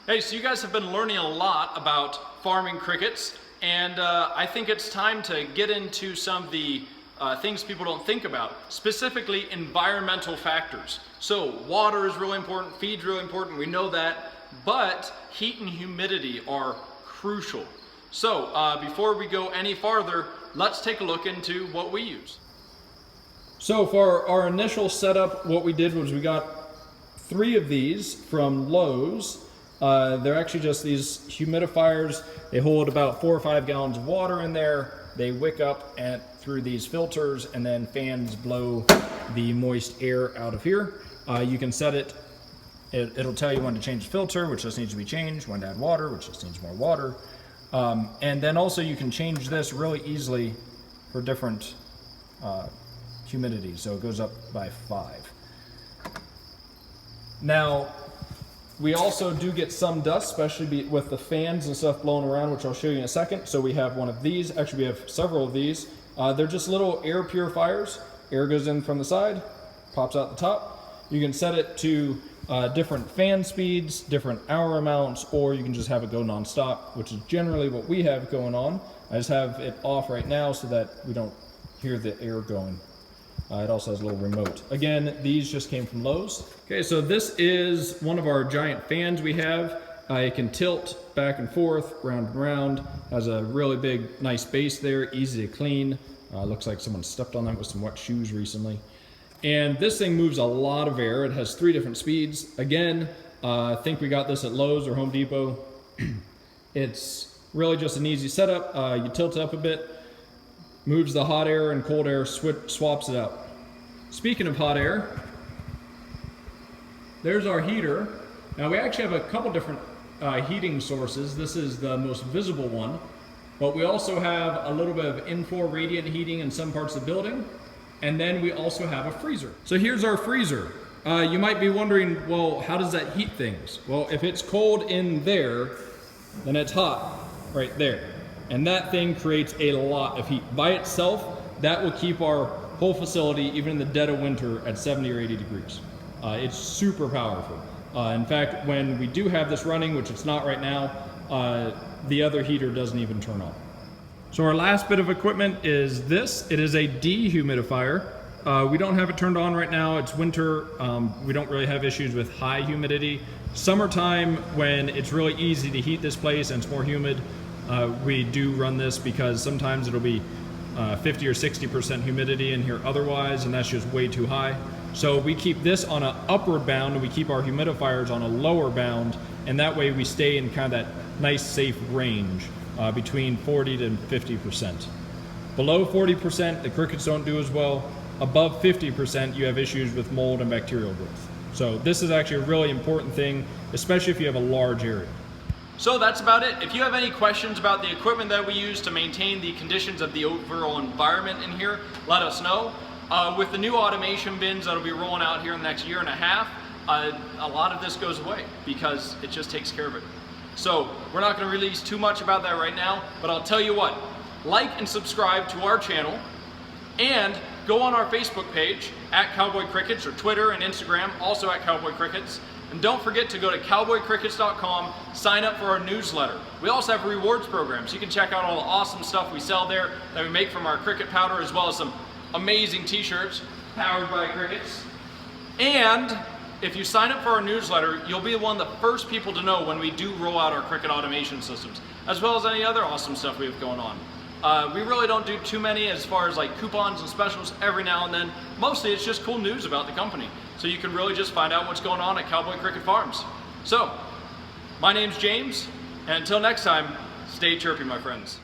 Hey, so you guys have been learning a lot about farming crickets, and I think it's time to get into some of the things people don't think about, specifically environmental factors. So water is really important, feed's really important, we know that, but heat and humidity are crucial. So before we go any farther, let's take a look into what we use. So for our initial setup, what we did was we got 3 of these from Lowe's. They're actually just these humidifiers. They hold about 4 or 5 gallons of water in there. They wick up through these filters, and then fans blow the moist air out of here. You can set it, it'll tell you when to change the filter, which just needs to be changed, when to add water, which just needs more water. And then also you can change this really easily for different humidity, so it goes up by 5. Now, we also do get some dust, especially with the fans and stuff blowing around, which I'll show you in a second. So we have one of these. Actually, we have several of these. They're just little air purifiers. Air goes in from the side, pops out the top. You can set it to different fan speeds, different hour amounts, or you can just have it go non-stop, which is generally what we have going on. I just have it off right now so that we don't hear the air going. It also has a little remote. Again, these just came from Lowe's. Okay, so this is one of our giant fans we have. It can tilt back and forth, round and round. Has a really big, nice base there, easy to clean. Looks like someone stepped on that with some wet shoes recently. And this thing moves a lot of air. It has 3 different speeds. Again, I think we got this at Lowe's or Home Depot. It's really just an easy setup. You tilt it up a bit, moves the hot air and cold air, swaps it out. Speaking of hot air, there's our heater. Now we actually have a couple different heating sources. This is the most visible one, but we also have a little bit of in-floor radiant heating in some parts of the building, and then we also have a freezer. So here's our freezer. You might be wondering, well, how does that heat things? Well, if it's cold in there, then it's hot right there. And that thing creates a lot of heat. By itself, that will keep our whole facility, even in the dead of winter, at 70 or 80 degrees. It's super powerful. In fact, when we do have this running, which it's not right now, the other heater doesn't even turn on. So our last bit of equipment is this. It is a dehumidifier. We don't have it turned on right now. It's winter. We don't really have issues with high humidity. Summertime, when it's really easy to heat this place and it's more humid, we do run this because sometimes it'll be 50 or 60% humidity in here otherwise, and that's just way too high. So we keep this on an upward bound, and we keep our humidifiers on a lower bound, and that way we stay in kind of that nice safe range between 40 to 50%. Below 40%, the crickets don't do as well. Above 50%, you have issues with mold and bacterial growth. So this is actually a really important thing, especially if you have a large area. So that's about it. If you have any questions about the equipment that we use to maintain the conditions of the overall environment in here, let us know. With the new automation bins that'll be rolling out here in the next year and a half, a lot of this goes away because it just takes care of it. So we're not going to release too much about that right now, but I'll tell you what, like and subscribe to our channel, and go on our Facebook page at Cowboy Crickets, or Twitter and Instagram, also at Cowboy Crickets. And don't forget to go to cowboycrickets.com, sign up for our newsletter. We also have a rewards program, so you can check out all the awesome stuff we sell there that we make from our cricket powder, as well as some amazing t-shirts powered by crickets. And if you sign up for our newsletter, you'll be one of the first people to know when we do roll out our cricket automation systems, as well as any other awesome stuff we have going on. We really don't do too many as far as like coupons and specials every now and then. Mostly it's just cool news about the company. So you can really just find out what's going on at Cowboy Cricket Farms. So, my name's James, and until next time, stay chirpy, my friends.